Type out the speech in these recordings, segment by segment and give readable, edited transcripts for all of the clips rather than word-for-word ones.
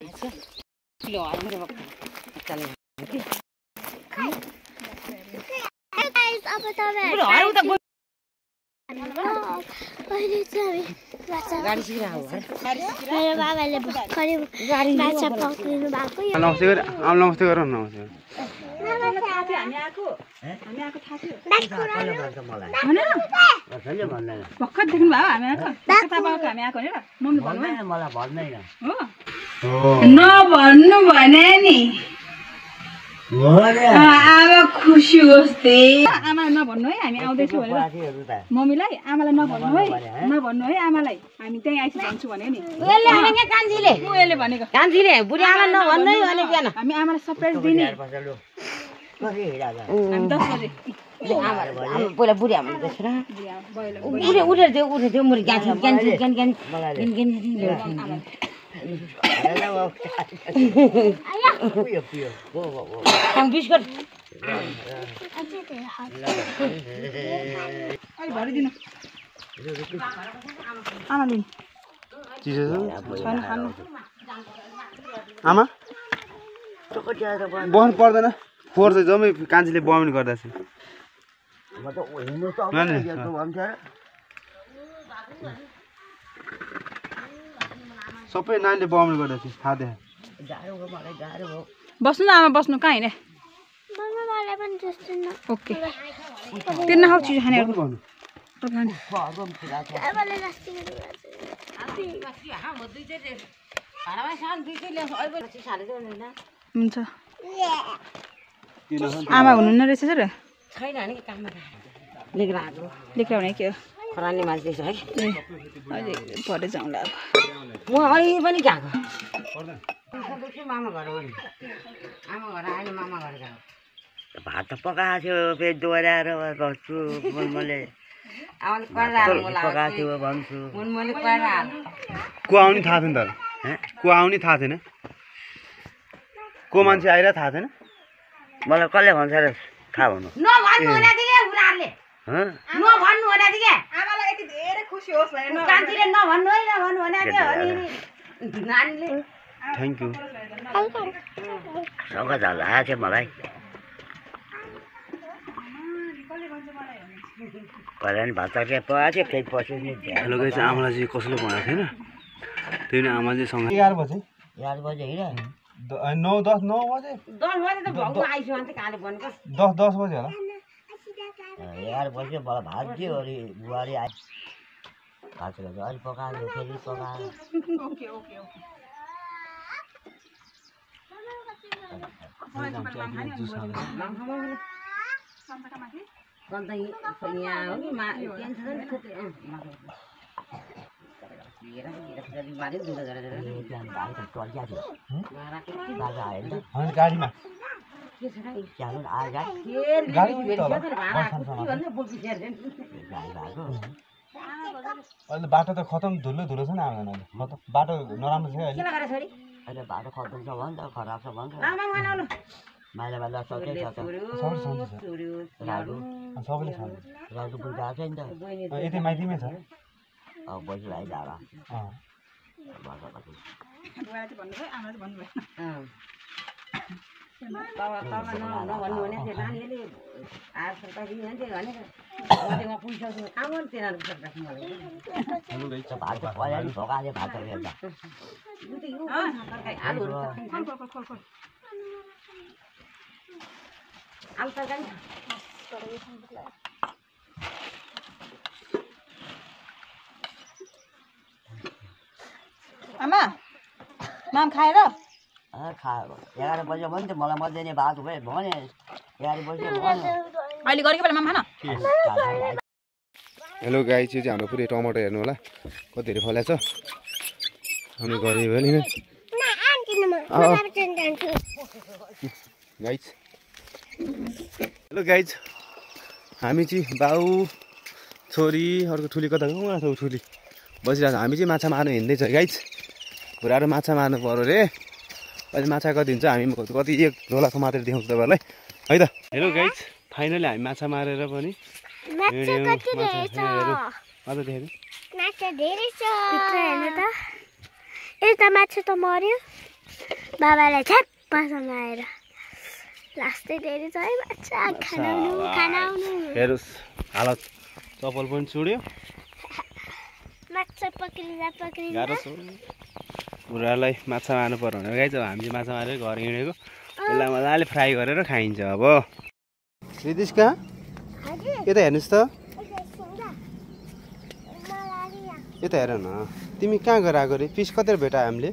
लो आज मेरे वक्त चल गाइस अब तपाईहरु गाडी सिरा हो मेरो बाबाले भर्खरै गाडी माछा पक्रिनु भएको यो नमस्ते गर नमस्ते गर नमस्ते हामी आको थाहा थियो भर्खर देख्नु भयो हामी आको थाहा पाएको हामी आको नि र मम्मी भन्नु मलाई भन्दैन हो नभन्नु भने नि आमा खुसी होस् ते आमालाई नभन्नु है हामी आउँदैछौँ भनेर मम्मीलाई आमालाई नभन्नु है आमालाई हामी त्यही आइस भन्छु भन्यो नि उले भनेको कान्छीले उले भनेको कान्छीले बुढी आमा नभन्नु है भने बिहान हामी आमालाई सरप्राइज दिने कति हिँडा जा हामी 10 बजे आमा पहिला बुढी आमा देख्छ र बुढी उठेर थियो मुरी गाछी गान बिस्कुट अहिले भरिदिनु आमा दिनु आमा बस्नु पर्दैन फोहोर चाहिँ जम्मै कान्छीले बमिन गर्दैछ सबै नानीले बमिन गर्दैछ थाहा देख बस्नु न आमा बस्नु कहाँ हिँडे मम्मी मलाई पनि जस्तो न ओके तिर्न खाऊ चिज खानेहरु बाबाले जस्तो हुन्छ आमा हुनुहुन्न रहेछ सर छैन नि काममा लेख्रा लेख्राउने के हो खरानी मान्छे छ है अहिले भरे जाउँला अब म अहिले पनि गएको मामा घर हो नि आमा घर आएन मामा घर गएको भात त पकाएको थियो फेरि दोहोऱ्याएर बस्छु मैले पकाएको थियो भन्छु को आउने थाहा थिएन तर को आउने थाहा थिएन को मान्छे आइरा थाहा थिएन मलाई कसले भन्छ र थाहा भन्नु नभन्नु होला दिगे उनीहरुले नभन्नु होला दिगे आमालाई यति धेरै खुसी होस् भनेर कान्छीले नभन्नु होला दिगे अनि नानीले थ्यांक यू सँग झाल आएको थियो मलाई कहिले नि भात तर्कारी पकाएको थियो फेरि पछि नि हेलो गाइस आमालाई चाहिँ कसैले भनेको थिएन त्यही नै आमाले सँग 11 बजे 11 बजे हिँड 9 10 9 बजे 10 बजे त भाउ आइसु अनि काले भनेको 10 बजे होला 11 बजे मलाई भात दियो अनि बुहारी आयो भात चाहिँ अलि पकायो फेरि पकायो ओके अन्त यहाँ हो नि गाडीमा अहिले बाटो त खतम धुलो छ नि आउँदैन बाटो नराम्रो छ अहिले बाटो खतम छ भन्छ खराब छ भन्छ माइला सबै छ त सबैले छ राजु बुझा छ नि त यतै माइतीमै छ अब बजी भाइ डाँडा नभन्नु भने त्यो नानीले भात पऱ्यो नि पकाले भात हेर्दा आमा माम खाएर 11 बजे भन्थ्यो मलाई मध्याह भात भयो भने 11 बजे अहिले गरेको बेला माम खान हेलो गाइस यो चाहिँ हाम्रो पुरै टमाटर हेर्नु होला कति धेरै फलेको छ हामी गरे भने गाइस हेलो गाइस हामी चाहिँ बाउ छोरी अर्को ठुली कता गयो छ ठुली बसिरहेको छ हामी चाहिँ माछा मार्नु हिँड्दैछ गाइस पुरानो माछा मार्नु पर्यो रे अहिले माछा कति हुन्छ हामी कति एक झोलाको मात्रै देखाउँछ तपाईँहरूलाई है त हेलो गाइस फाइनली हामी माछा मारेर पनि माछा त मर्यो बाबालाई छ्याप्प समाएर लास्टै धेरै छ है माछा खानाउनु हेर्नुहोस् हालत चप्पल पनि चुड्यो माछा पक्रिँदा गाह्रो छ बुढालाई माछा मार्नु पर्यो भनेर गाइज अब हामी चाहिँ माछा मारेर घर हिँडेको यसलाई मजाले फ्राई गरेर खाइन्छ अब रिदिस कहाँ यता हेर्नुहोस् त यता हेर न तिमी कहाँ गएर आएको रे फिस कति भेटायो हामीले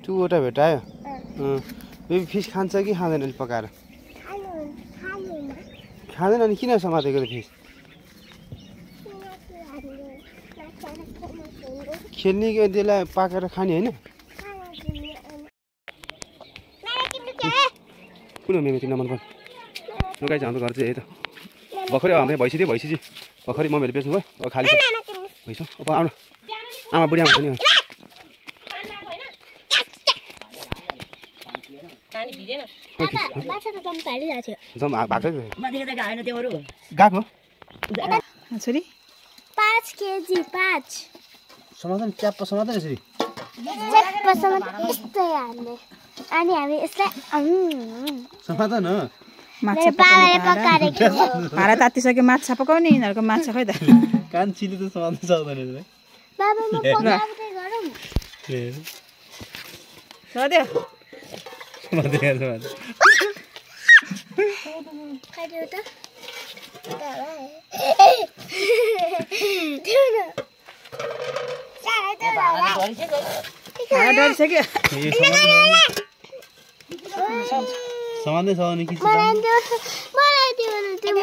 2वटा भेटायो बेबी फिस खान्छ कि खाँदैन अहिले पकाएर खाँदैन अनि किन समातेको रे फिस खेल्ने कि त्यसलाई पाकेर खाने होइन कुन हो मेमे तिमीलाई मन पर्छ लुगाइ चाहिँ हाम्रो घर चाहिँ यही त भर्खरै हाम्रो भैँसी चाहिँ भर्खरै मम्मीहरूले बेच्नु भयो अब खाली भैँस अब आउनु आमा बुढी आमा पनि गएको छोरी 5 केजी 5 समाधान च्याप्प समाधान यसरी च्याप्पसम्म यस्तै हाल्ने अनि हामी यसलाई समाधान हो माछा बाबाले पकाएर भाडा तातिसक्यो माछा पकाउने यिनीहरूको माछा खै त कान चिली त समाधान सक्दैन बाबा म पकाउँदै गरौँ सध्यो खाइदियो त भाडा डरिसक्यो समाधान समाउने कि मलाई दियो न त्यो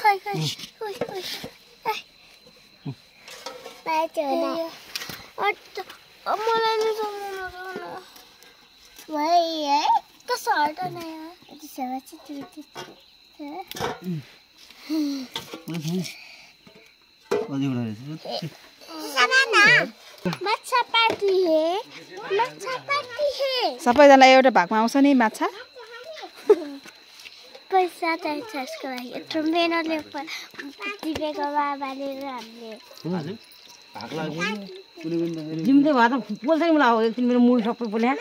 खै मलाई नि भाइ है कसो हटाउन त्यसो माछा पार्टी हे सबैजना एउटा भागमा आउँछ नि माछा पैसा चाहिन्छ यसको लागि यत्रो मेहनतले टिपेको बाबाले र हामीले जिम्दै भए त पोल्दैन मलाई अब एकदिन मेरो मुल सबै पोल्या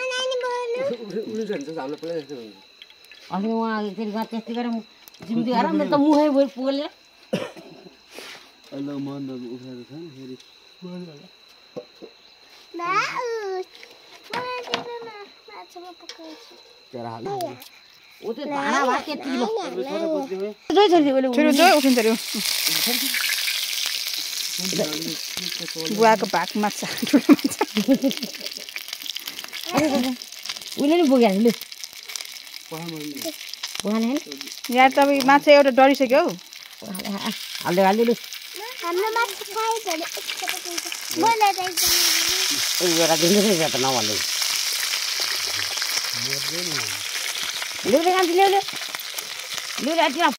अनि उहाँ एकचोटि त्यस्तै गरेर जिम्दै गरेर मेरो त मुखै भयो पोलेर ऊ त्यो भाँडा भए त्यति बुवाको भाग माछा ठुलो माछा उसले नि बोकिहाल्यो यहाँ तपाईँ माछा एउटा डरिसक्यो हौ हाल्दै लु हाम्रो माछा खायो भने मलाई त नभन्दै ल्याउँदै खान्छ ल्याउ